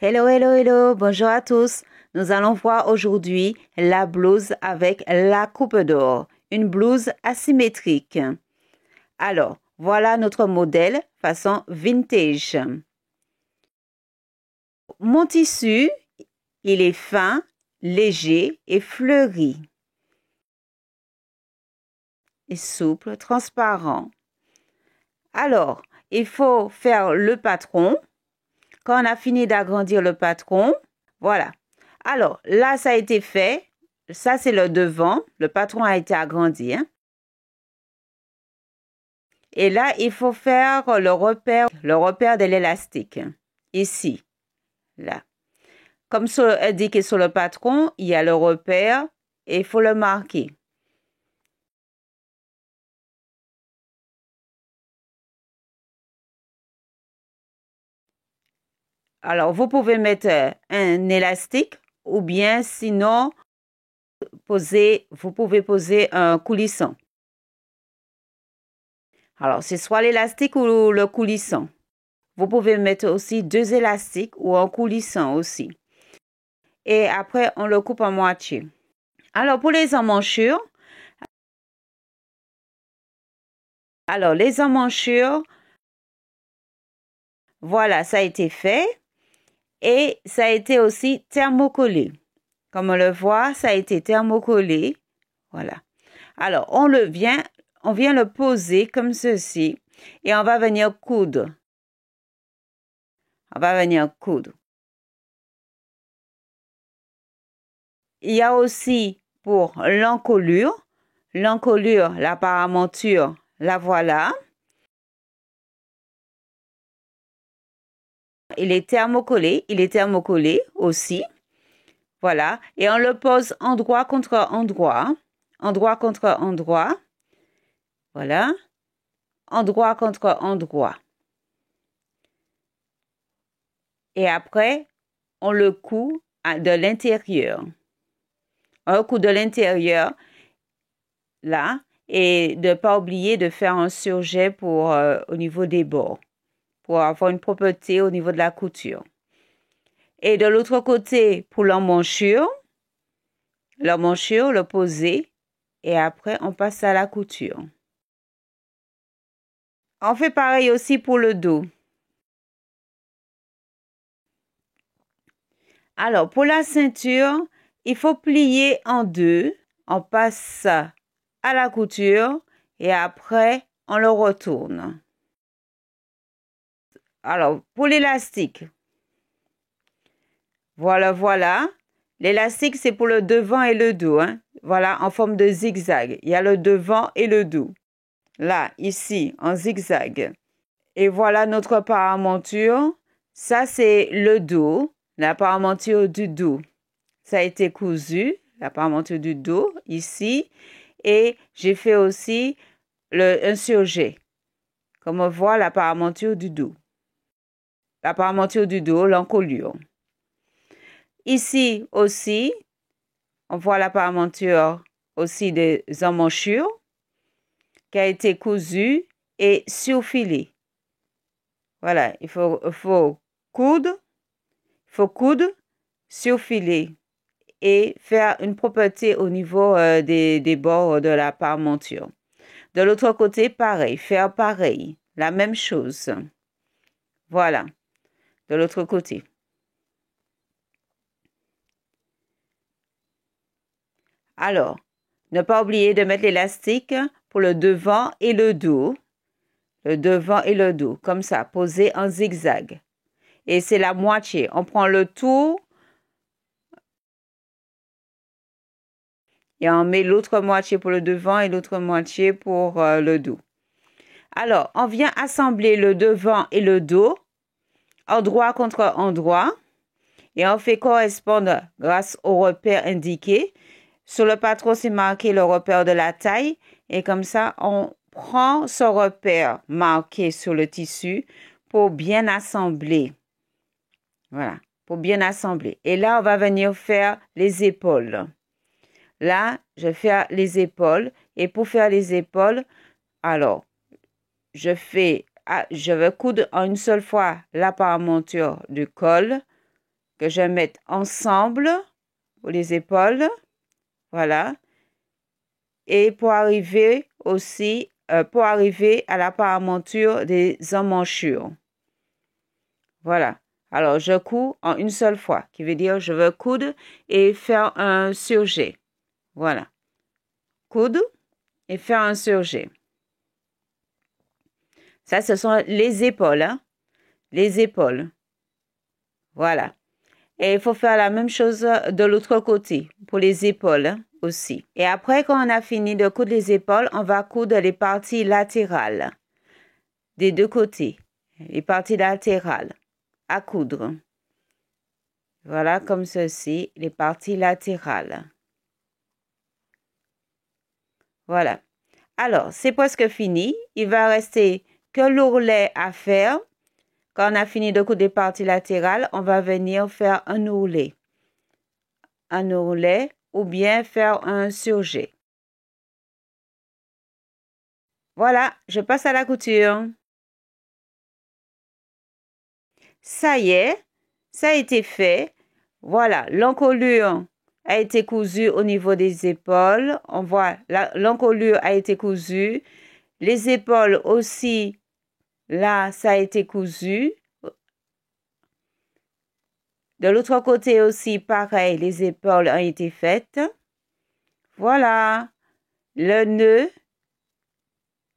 Hello, hello, hello, bonjour à tous. Nous allons voir aujourd'hui la blouse avec la coupe d'or, une blouse asymétrique. Alors, voilà notre modèle façon vintage. Mon tissu, il est fin, léger et fleuri. Et souple, transparent. Alors, il faut faire le patron. Quand on a fini d'agrandir le patron, voilà. Alors, là, ça a été fait. Ça, c'est le devant. Le patron a été agrandi. Et là, il faut faire le repère de l'élastique. Ici, là. Comme indiqué sur le patron, il y a le repère et il faut le marquer. Alors, vous pouvez mettre un élastique ou bien sinon, vous pouvez poser un coulissant. Alors, c'est soit l'élastique ou le coulissant. Vous pouvez mettre aussi 2 élastiques ou un coulissant aussi. Et après, on le coupe en moitié. Alors, pour les emmanchures, voilà, ça a été fait. Et ça a été aussi thermocollé. Comme on le voit, ça a été thermocollé. Voilà. Alors, on vient le poser comme ceci. Et on va venir coudre. Il y a aussi pour l'encolure, la paramonture, la voilà. Il est thermocollé aussi. Voilà. Et on le pose endroit contre endroit. Endroit contre endroit. Voilà. Endroit contre endroit. Et après, on le coud de l'intérieur. Un coup de l'intérieur, là, et de ne pas oublier de faire un surjet au niveau des bords, pour avoir une propreté au niveau de la couture. Et de l'autre côté, pour l'emmanchure, le poser, et après, on passe à la couture. On fait pareil aussi pour le dos. Alors, pour la ceinture, il faut plier en deux. On passe à la couture et après, on le retourne. Alors, pour l'élastique, voilà. L'élastique, c'est pour le devant et le dos. Voilà, en forme de zigzag. Il y a le devant et le dos. Là, ici, en zigzag. Et voilà notre paramonture. Ça, c'est le dos, la paramonture du dos. Ça a été cousu, la paramonture du dos, ici. Et j'ai fait aussi un surjet. Comme on voit, la paramonture du dos. La paramonture du dos, l'encolure. Ici aussi, on voit la paramonture aussi des emmanchures qui a été cousue et surfilée. Voilà, il faut coudre, surfiler et faire une propreté au niveau des bords de la paramonture. De l'autre côté, pareil, faire pareil, la même chose. Voilà, de l'autre côté. Alors, ne pas oublier de mettre l'élastique pour le devant et le dos. Le devant et le dos, comme ça, posé en zigzag. Et c'est la moitié. On prend le tour et on met l'autre moitié pour le devant et l'autre moitié pour le dos. Alors, on vient assembler le devant et le dos, endroit contre endroit, et on fait correspondre grâce au repère indiqué. Sur le patron, c'est marqué le repère de la taille, et comme ça, on prend ce repère marqué sur le tissu pour bien assembler. Voilà, pour bien assembler. Et là, on va venir faire les épaules. Là, je vais faire les épaules. Et pour faire les épaules, alors, je vais coudre en une seule fois la paramonture du col. que je vais mettre ensemble pour les épaules. Voilà. Et pour arriver aussi, pour arriver à la paramonture des emmanchures. Voilà. Alors, je couds en une seule fois, qui veut dire je veux coudre et faire un surjet. Voilà. Coudre et faire un surjet. Ça, ce sont les épaules, hein? Les épaules. Voilà. Et il faut faire la même chose de l'autre côté, pour les épaules, hein, aussi. Et après, quand on a fini de coudre les épaules, on va coudre les parties latérales des deux côtés. Les parties latérales à coudre. Voilà, comme ceci, les parties latérales. Voilà. Alors, c'est presque fini. Il va rester que l'ourlet à faire. Quand on a fini de coudre les parties latérales, on va venir faire un ourlet. Un ourlet ou bien faire un surjet. Voilà, je passe à la couture. Ça y est, ça a été fait. Voilà, l'encolure a été cousue au niveau des épaules. On voit, l'encolure a été cousue. Les épaules aussi, là, ça a été cousu. De l'autre côté aussi, pareil, les épaules ont été faites. Voilà, le nœud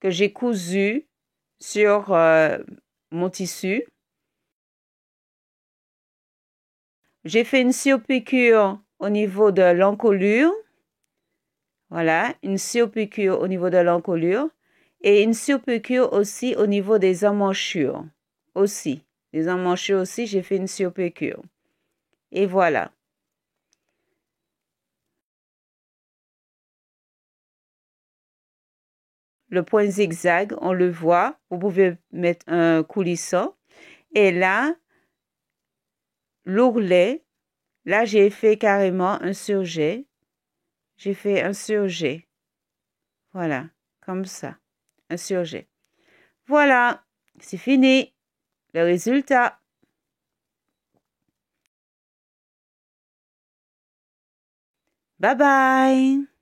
que j'ai cousu sur mon tissu. J'ai fait une surpiqûre au niveau de l'encolure. Voilà, une surpiqûre au niveau de l'encolure. Et une surpiqûre aussi au niveau des emmanchures. Aussi, les emmanchures aussi, j'ai fait une surpiqûre. Et voilà. Le point zigzag, on le voit. Vous pouvez mettre un coulissant. Et là, l'ourlet, là, j'ai fait carrément un surjet. J'ai fait un surjet. Voilà, comme ça. Un surjet. Voilà, c'est fini. Le résultat. Bye bye.